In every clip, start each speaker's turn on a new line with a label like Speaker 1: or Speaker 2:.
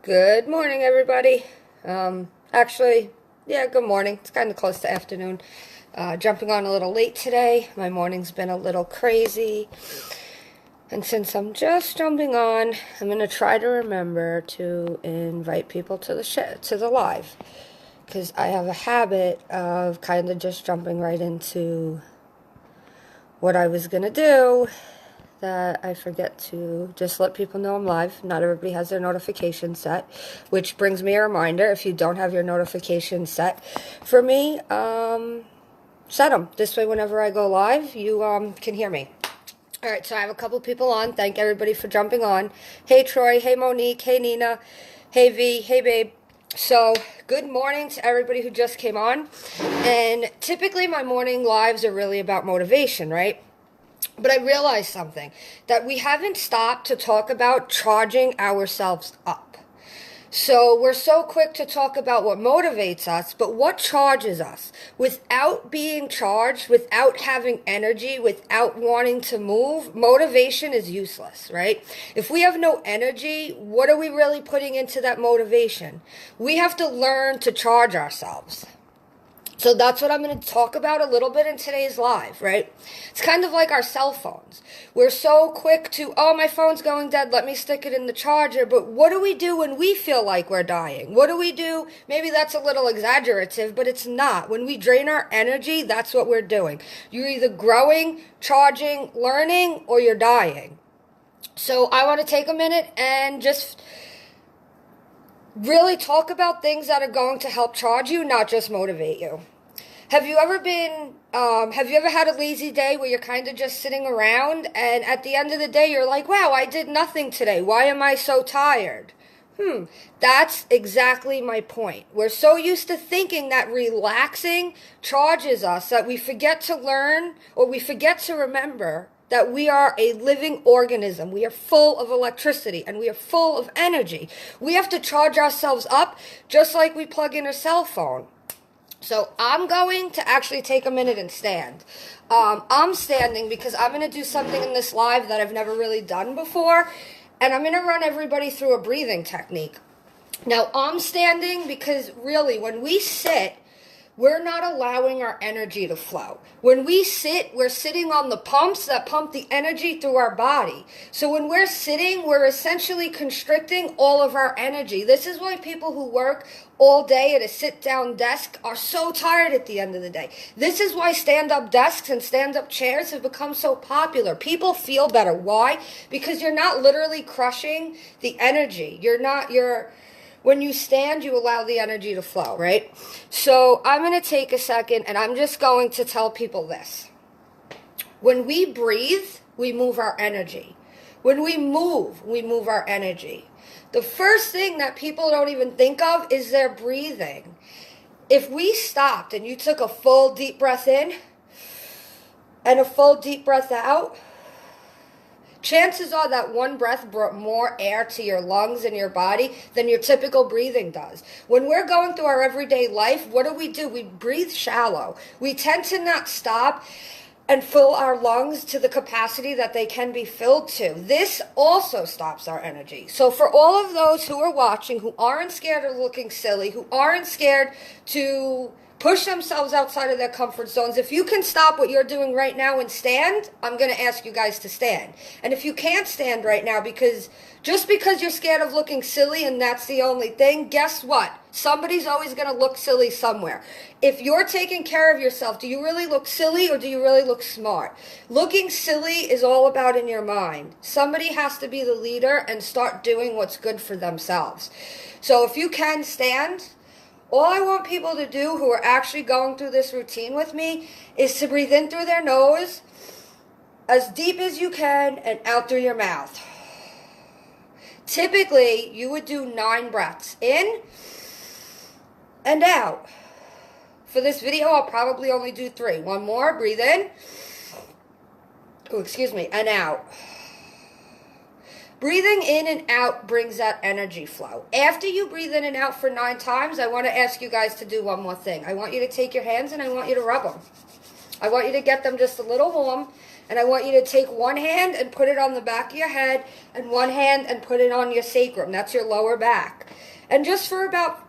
Speaker 1: Good morning, everybody. Actually, yeah, good morning. It's kind of close to afternoon. Jumping on a little late today. My morning's been a little crazy. And since I'm just jumping on, I'm going to try to remember to invite people to the live. Because I have a habit of kind of just jumping right into what I was going to do, that I forget to just let people know I'm live. Not everybody has their notifications set, which brings me a reminder, if you don't have your notifications set for me, set them. This way, whenever I go live, you can hear me. All right, so I have a couple people on. Thank everybody for jumping on. Hey, Troy. Hey, Monique. Hey, Nina. Hey, V. Hey, babe. So, good morning to everybody who just came on. And typically, my morning lives are really about motivation, right? But I realized something, that we haven't stopped to talk about charging ourselves up. So we're so quick to talk about what motivates us, but what charges us? Without being charged, without having energy, without wanting to move, motivation is useless, right? If we have no energy, what are we really putting into that motivation? We have to learn to charge ourselves. So that's what I'm going to talk about a little bit in today's live, right? It's kind of like our cell phones. We're so quick to, oh, my phone's going dead, let me stick it in the charger. But what do we do when we feel like we're dying? What do we do? Maybe that's a little exaggerative, but it's not. When we drain our energy, that's what we're doing. You're either growing, charging, learning, or you're dying. So I want to take a minute and just really talk about things that are going to help charge you, not just motivate you. Have you ever had a lazy day where you're kind of just sitting around, and at the end of the day you're like, wow, I did nothing today. Why am I so tired? That's exactly my point. We're so used to thinking that relaxing charges us that we forget to learn, or we forget to remember that we are a living organism. We are full of electricity and we are full of energy. We have to charge ourselves up just like we plug in a cell phone. So I'm going to actually take a minute and stand. I'm standing because I'm going to do something in this live that I've never really done before. And I'm going to run everybody through a breathing technique. Now, I'm standing because really, when we sit, we're not allowing our energy to flow. When we sit, we're sitting on the pumps that pump the energy through our body. So when we're sitting, we're essentially constricting all of our energy. This is why people who work all day at a sit-down desk are so tired at the end of the day. This is why stand-up desks and stand-up chairs have become so popular. People feel better. Why? Because you're not literally crushing the energy. When you stand, you allow the energy to flow, right? So I'm going to take a second and I'm just going to tell people this. When we breathe, we move our energy. When we move our energy. The first thing that people don't even think of is their breathing. If we stopped and you took a full deep breath in and a full deep breath out, chances are that one breath brought more air to your lungs and your body than your typical breathing does. When we're going through our everyday life, what do? We breathe shallow. We tend to not stop and fill our lungs to the capacity that they can be filled to. This also stops our energy. So for all of those who are watching, who aren't scared of looking silly, who aren't scared to push themselves outside of their comfort zones, if you can stop what you're doing right now and stand, I'm going to ask you guys to stand. And if you can't stand right now because you're scared of looking silly and that's the only thing, guess what? Somebody's always going to look silly somewhere. If you're taking care of yourself, do you really look silly or do you really look smart? Looking silly is all about in your mind. Somebody has to be the leader and start doing what's good for themselves. So if you can stand, all I want people to do who are actually going through this routine with me is to breathe in through their nose as deep as you can and out through your mouth. Typically, you would do 9 breaths in and out. For this video, I'll probably only do 3. One more, breathe in. And out. Breathing in and out brings that energy flow. After you breathe in and out for 9 times, I want to ask you guys to do one more thing. I want you to take your hands and I want you to rub them. I want you to get them just a little warm And I want you to take one hand and put it on the back of your head, and one hand and put it on your sacrum. That's your lower back. And just for about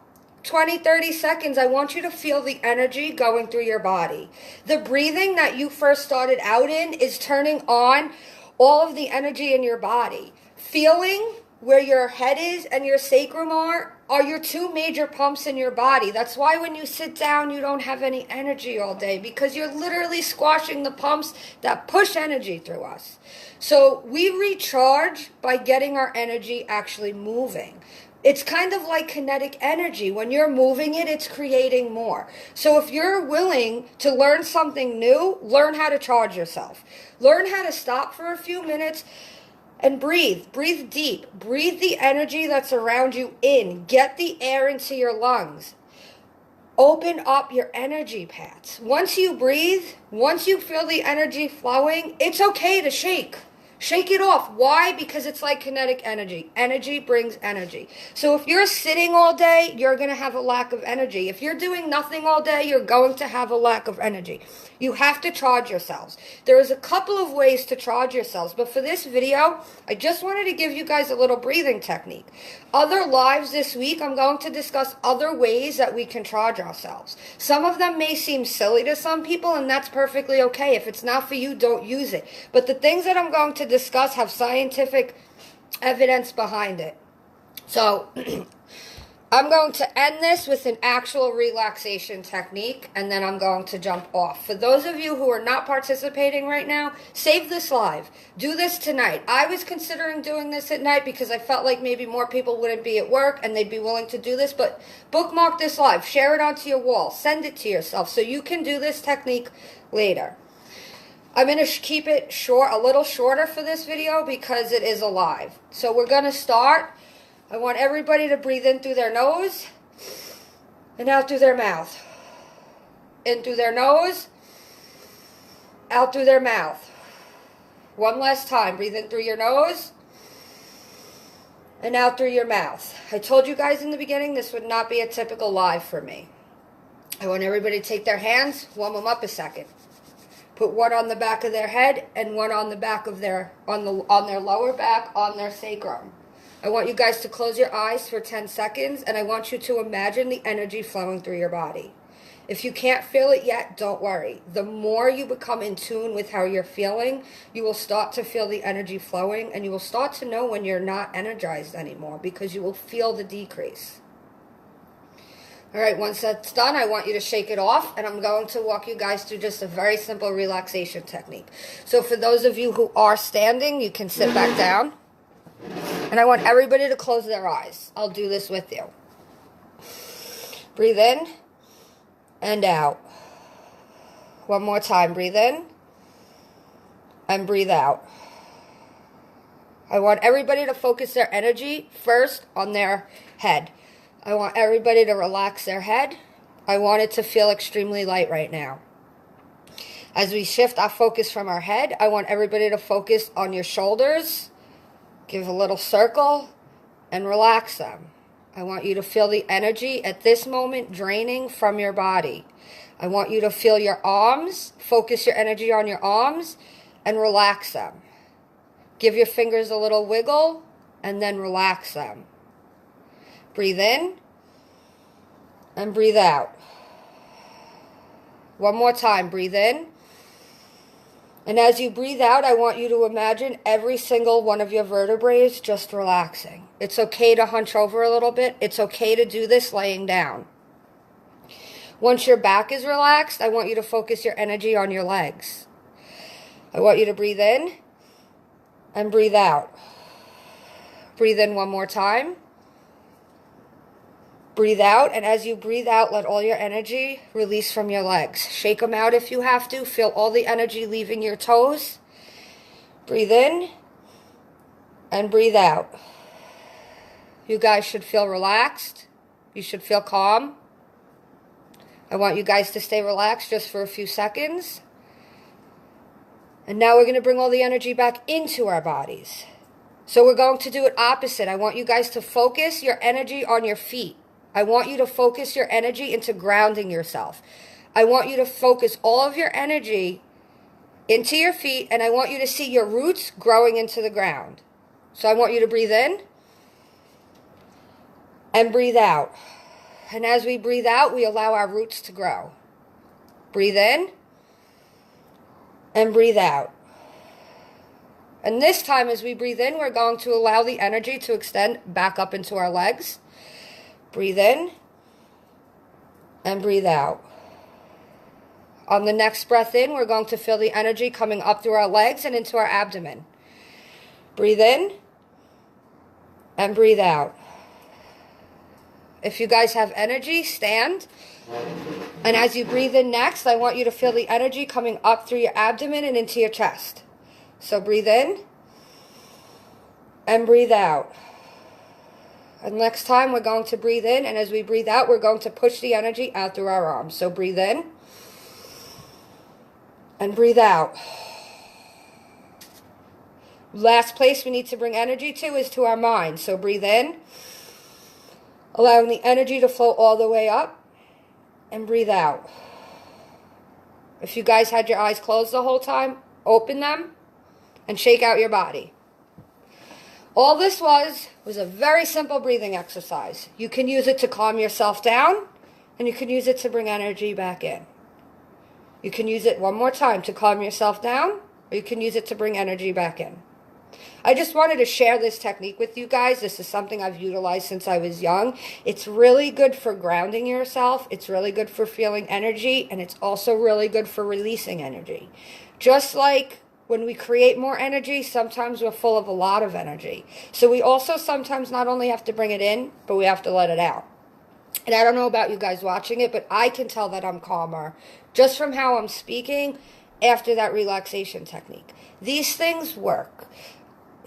Speaker 1: 20-30 seconds, I want you to feel the energy going through your body. The breathing that you first started out in is turning on all of the energy in your body. Feeling where your head is and your sacrum are your two major pumps in your body. That's why when you sit down, you don't have any energy all day, because you're literally squashing the pumps that push energy through us. So we recharge by getting our energy actually moving. It's kind of like kinetic energy. When you're moving it, it's creating more. So if you're willing to learn something new, learn how to charge yourself. Learn how to stop for a few minutes and breathe. Breathe deep. Breathe the energy that's around you in. Get the air into your lungs. Open up your energy paths. Once you breathe, once you feel the energy flowing, it's okay to shake. Shake it off. Why? Because it's like kinetic energy. Energy brings energy. So if you're sitting all day, you're going to have a lack of energy. If you're doing nothing all day, you're going to have a lack of energy. You have to charge yourselves. There is a couple of ways to charge yourselves, but for this video, I just wanted to give you guys a little breathing technique. Other lives this week, I'm going to discuss other ways that we can charge ourselves. Some of them may seem silly to some people, and that's perfectly okay. If it's not for you, don't use it. But the things that I'm going to discuss have scientific evidence behind it. So I'm going to end this with an actual relaxation technique, and then I'm going to jump off. For those of you who are not participating right now, save this live. Do this tonight. I was considering doing this at night because I felt like maybe more people wouldn't be at work and they'd be willing to do this, but bookmark this live. Share it onto your wall. Send it to yourself so you can do this technique later. I'm going to keep it short, a little shorter for this video because it is a live. So we're going to start. I want everybody to breathe in through their nose and out through their mouth. In through their nose, out through their mouth. One last time. Breathe in through your nose and out through your mouth. I told you guys in the beginning this would not be a typical live for me. I want everybody to take their hands, warm them up a second. Put one on the back of their head and one on the back of their on their lower back, on their sacrum. I want you guys to close your eyes for 10 seconds, and I want you to imagine the energy flowing through your body. If you can't feel it yet, don't worry. The more you become in tune with how you're feeling, you will start to feel the energy flowing, and you will start to know when you're not energized anymore because you will feel the decrease. All right, once that's done, I want you to shake it off, and I'm going to walk you guys through just a very simple relaxation technique. So for those of you who are standing, you can sit back down. And I want everybody to close their eyes. I'll do this with you. Breathe in and out. One more time. Breathe in and breathe out. I want everybody to focus their energy first on their head. I want everybody to relax their head. I want it to feel extremely light right now. As we shift our focus from our head, I want everybody to focus on your shoulders. Give a little circle and relax them. I want you to feel the energy at this moment draining from your body. I want you to feel your arms, focus your energy on your arms, and relax them. Give your fingers a little wiggle, and then relax them. Breathe in, and breathe out. One more time, breathe in. And as you breathe out, I want you to imagine every single one of your vertebrae just relaxing. It's okay to hunch over a little bit. It's okay to do this laying down. Once your back is relaxed, I want you to focus your energy on your legs. I want you to breathe in and breathe out. Breathe in one more time. Breathe out, and as you breathe out, let all your energy release from your legs. Shake them out if you have to. Feel all the energy leaving your toes. Breathe in and breathe out. You guys should feel relaxed. You should feel calm. I want you guys to stay relaxed just for a few seconds. And now we're going to bring all the energy back into our bodies. So we're going to do it opposite. I want you guys to focus your energy on your feet. I want you to focus your energy into grounding yourself. I want you to focus all of your energy into your feet, and I want you to see your roots growing into the ground. So I want you to breathe in and breathe out. And as we breathe out, we allow our roots to grow. Breathe in and breathe out. And this time, as we breathe in, we're going to allow the energy to extend back up into our legs. Breathe in and breathe out. On the next breath in, we're going to feel the energy coming up through our legs and into our abdomen. Breathe in and breathe out. If you guys have energy, stand. And as you breathe in next, I want you to feel the energy coming up through your abdomen and into your chest. So breathe in and breathe out. And next time we're going to breathe in, and as we breathe out, we're going to push the energy out through our arms. So breathe in and breathe out. Last place we need to bring energy to is to our mind. So breathe in, allowing the energy to flow all the way up, and breathe out. If you guys had your eyes closed the whole time, open them and shake out your body. All this was a very simple breathing exercise. You can use it to calm yourself down, and you can use it to bring energy back in. You can use it one more time to calm yourself down, or you can use it to bring energy back in. I just wanted to share this technique with you guys. This is something I've utilized since I was young. It's really good for grounding yourself. It's really good for feeling energy, and it's also really good for releasing energy. Just like when we create more energy, sometimes we're full of a lot of energy. So we also sometimes not only have to bring it in, but we have to let it out. And I don't know about you guys watching it, but I can tell that I'm calmer just from how I'm speaking after that relaxation technique. These things work.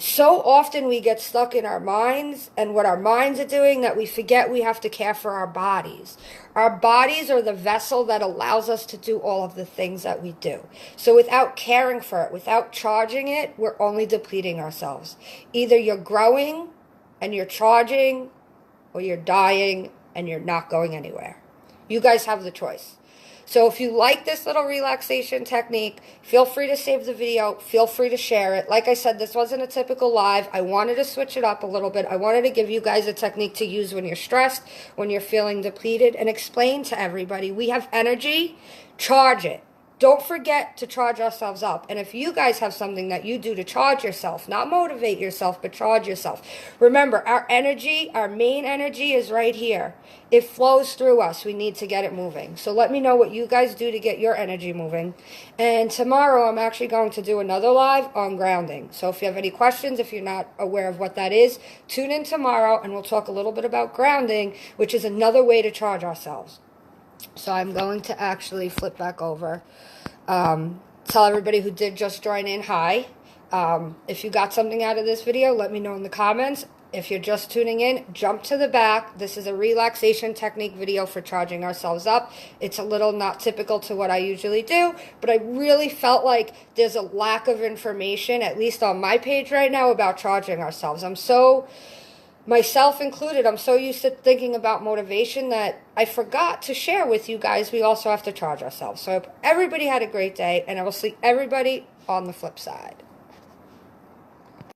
Speaker 1: So often we get stuck in our minds and what our minds are doing that we forget we have to care for our bodies. Our bodies are the vessel that allows us to do all of the things that we do. So without caring for it, without charging it, we're only depleting ourselves. Either you're growing and you're charging, or you're dying and you're not going anywhere. You guys have the choice. So if you like this little relaxation technique, feel free to save the video. Feel free to share it. Like I said, this wasn't a typical live. I wanted to switch it up a little bit. I wanted to give you guys a technique to use when you're stressed, when you're feeling depleted, and explain to everybody, we have energy, charge it. Don't forget to charge ourselves up. And if you guys have something that you do to charge yourself, not motivate yourself, but charge yourself. Remember, our energy, our main energy is right here. It flows through us. We need to get it moving. So let me know what you guys do to get your energy moving. And tomorrow I'm actually going to do another live on grounding. So if you have any questions, if you're not aware of what that is, tune in tomorrow and we'll talk a little bit about grounding, which is another way to charge ourselves. So I'm going to actually flip back over. Tell everybody who did just join in, hi. If you got something out of this video, let me know in the comments. If you're just tuning in, jump to the back. This is a relaxation technique video for charging ourselves up. It's a little not typical to what I usually do, but I really felt like there's a lack of information, at least on my page right now, about charging ourselves. Myself included, I'm so used to thinking about motivation that I forgot to share with you guys we also have to charge ourselves. So I hope everybody had a great day, and I will see everybody on the flip side.